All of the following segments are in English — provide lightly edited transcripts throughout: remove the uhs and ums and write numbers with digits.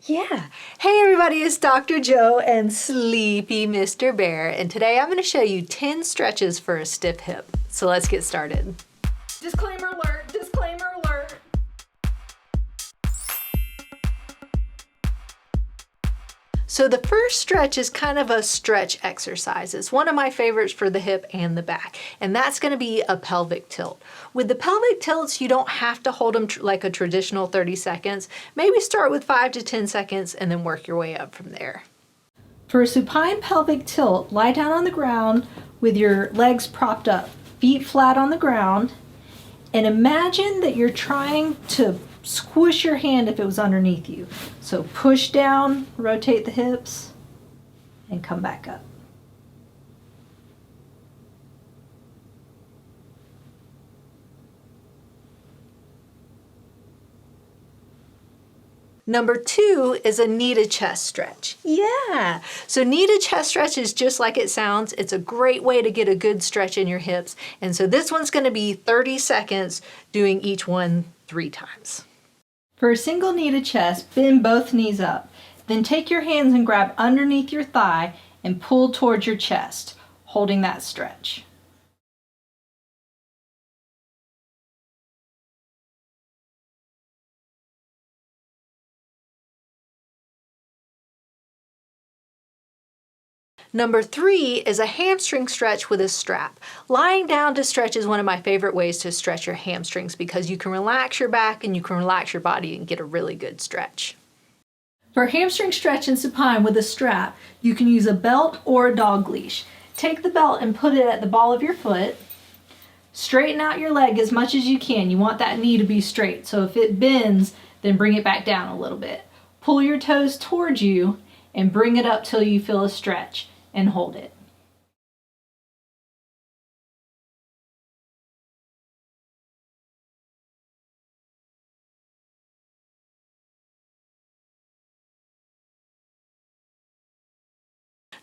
Yeah. Hey everybody, it's Dr. Joe and Sleepy Mr. Bear, and today I'm going to show you 10 stretches for a stiff hip. So let's get started. Disclaimer alert, disclaimer alert. So the first stretch is kind of a stretch exercise. It's one of my favorites for the hip and the back, and that's going to be a pelvic tilt. With the pelvic tilts, you don't have to hold them like a traditional 30 seconds. Maybe start with 5 to 10 seconds and then work your way up from there. For a supine pelvic tilt, lie down on the ground with your legs propped up, feet flat on the ground, and imagine that you're trying to squish your hand if it was underneath you. So push down, rotate the hips, and come back up. Number 2 is a knee to chest stretch. Yeah, so knee to chest stretch is just like it sounds. It's a great way to get a good stretch in your hips. And so this one's going to be 30 seconds doing each one 3 times. For a single knee to chest, bend both knees up. Then take your hands and grab underneath your thigh and pull towards your chest, holding that stretch. Number 3 is a hamstring stretch with a strap. Lying down to stretch is one of my favorite ways to stretch your hamstrings because you can relax your back and you can relax your body and get a really good stretch. For a hamstring stretch in supine with a strap, you can use a belt or a dog leash. Take the belt and put it at the ball of your foot. Straighten out your leg as much as you can. You want that knee to be straight, so if it bends, then bring it back down a little bit. Pull your toes towards you and bring it up till you feel a stretch. And hold it.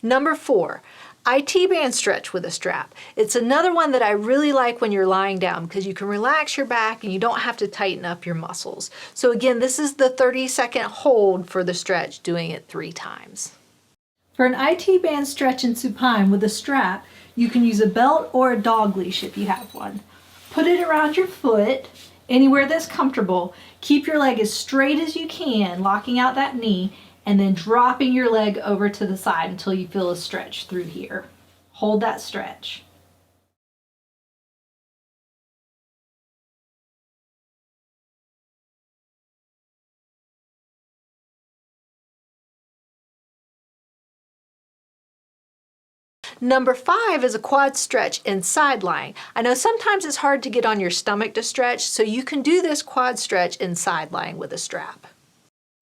Number 4, IT band stretch with a strap. It's another one that I really like when you're lying down because you can relax your back and you don't have to tighten up your muscles. So again, this is the 30-second hold for the stretch, doing it 3 times. For an IT band stretch in supine with a strap, you can use a belt or a dog leash if you have one. Put it around your foot, anywhere that's comfortable. Keep your leg as straight as you can, locking out that knee, and then dropping your leg over to the side until you feel a stretch through here. Hold that stretch. Number 5 is a quad stretch in side lying. I know sometimes it's hard to get on your stomach to stretch, so you can do this quad stretch in side lying with a strap.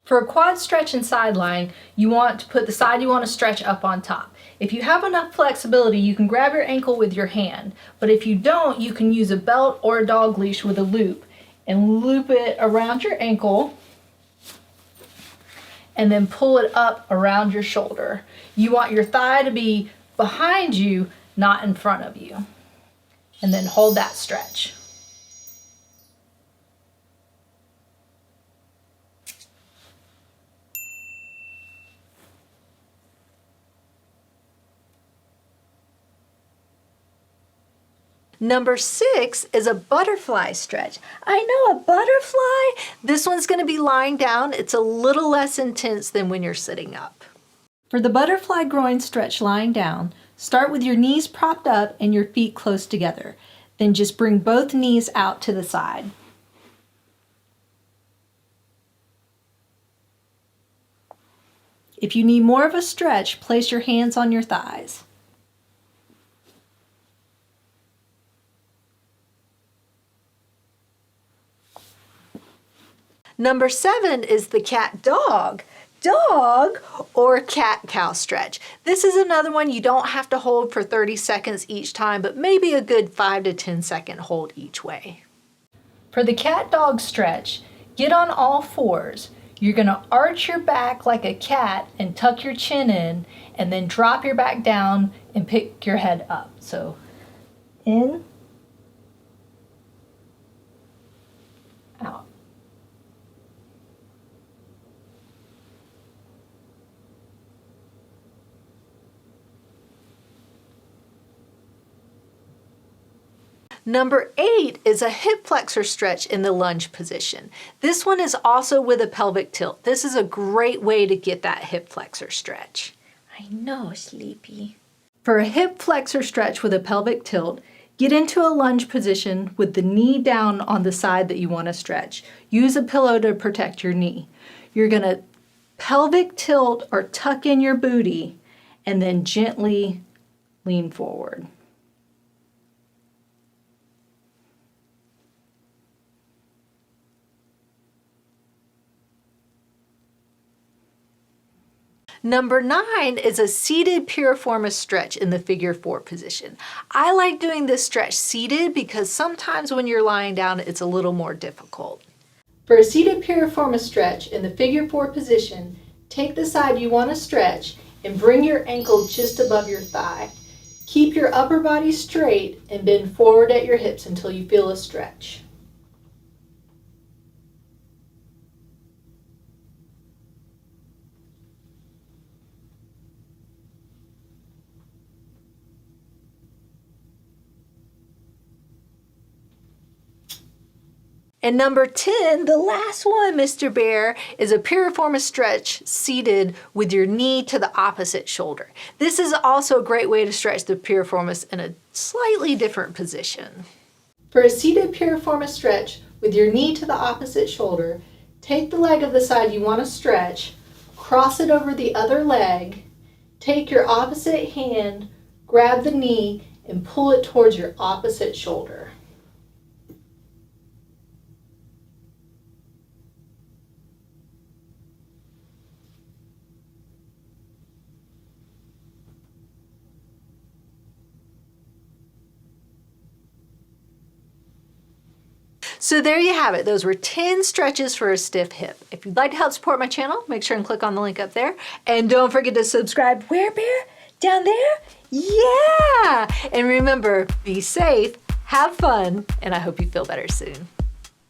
For a quad stretch in side lying, you want to put the side you want to stretch up on top. If you have enough flexibility, you can grab your ankle with your hand, but if you don't, you can use a belt or a dog leash with a loop and loop it around your ankle and then pull it up around your shoulder. You want your thigh to be behind you, not in front of you. And then hold that stretch. Number 6 is a butterfly stretch. I know, a butterfly. This one's going to be lying down. It's a little less intense than when you're sitting up. For the butterfly groin stretch lying down, start with your knees propped up and your feet close together. Then just bring both knees out to the side. If you need more of a stretch, place your hands on your thighs. Number 7 is the cat-dog or cat-cow stretch. This is another one you don't have to hold for 30 seconds each time, but maybe a good 5 to 10 second hold each way. For the cat-dog stretch, get on all fours. You're going to arch your back like a cat and tuck your chin in, and then drop your back down and pick your head up. So in, out. Number 8 is a hip flexor stretch in the lunge position. This one is also with a pelvic tilt. This is a great way to get that hip flexor stretch. I know, Sleepy. For a hip flexor stretch with a pelvic tilt, get into a lunge position with the knee down on the side that you want to stretch. Use a pillow to protect your knee. You're going to pelvic tilt or tuck in your booty and then gently lean forward. Number 9 is a seated piriformis stretch in the figure 4 position. I like doing this stretch seated because sometimes when you're lying down, it's a little more difficult. For a seated piriformis stretch in the figure 4 position, take the side you want to stretch and bring your ankle just above your thigh. Keep your upper body straight and bend forward at your hips until you feel a stretch. And number 10, the last one, Mr. Bear, is a piriformis stretch seated with your knee to the opposite shoulder. This is also a great way to stretch the piriformis in a slightly different position. For a seated piriformis stretch with your knee to the opposite shoulder, take the leg of the side you want to stretch, cross it over the other leg, take your opposite hand, grab the knee, and pull it towards your opposite shoulder. So there you have it. Those were 10 stretches for a stiff hip. If you'd like to help support my channel, make sure and click on the link up there. And don't forget to subscribe. Where, Bear? Down there? Yeah! And remember, be safe, have fun, and I hope you feel better soon.